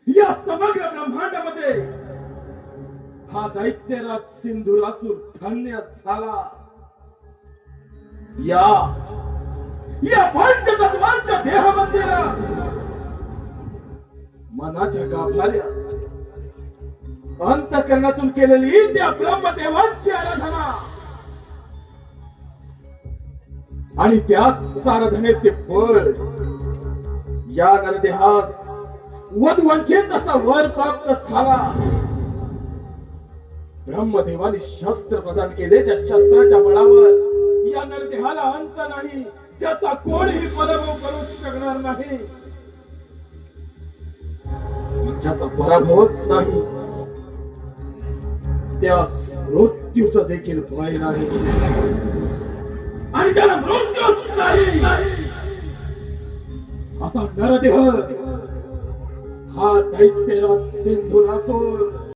या समग्र ब्रह्मांडामध्ये हा दैत्यराज सिंधुरासूर धन्य झाला. या पंचतत्वांच्या देहबंदीला मनाच्या गाभाऱ्या अंतःकरणातून केलेली त्या ब्रह्मदेवांची आराधना आणि त्याच आराधनेचे फळ या नरदेहास वधूवंचित असा वर प्राप्त झाला. ब्रह्मदेवाने शस्त्र प्रदान केले, ज्या शस्त्राच्या बळावर या नरदेहाला अंत नाही, ज्याचा कोणीही पराभव करू शकणार नाही, ज्याचा पराभवच नाही, त्यास मृत्यूचं देखील भय नाही आणि ज्याला मृत्यूच नाही असा नरदेह हा दैत्यराज सिंधुरासूर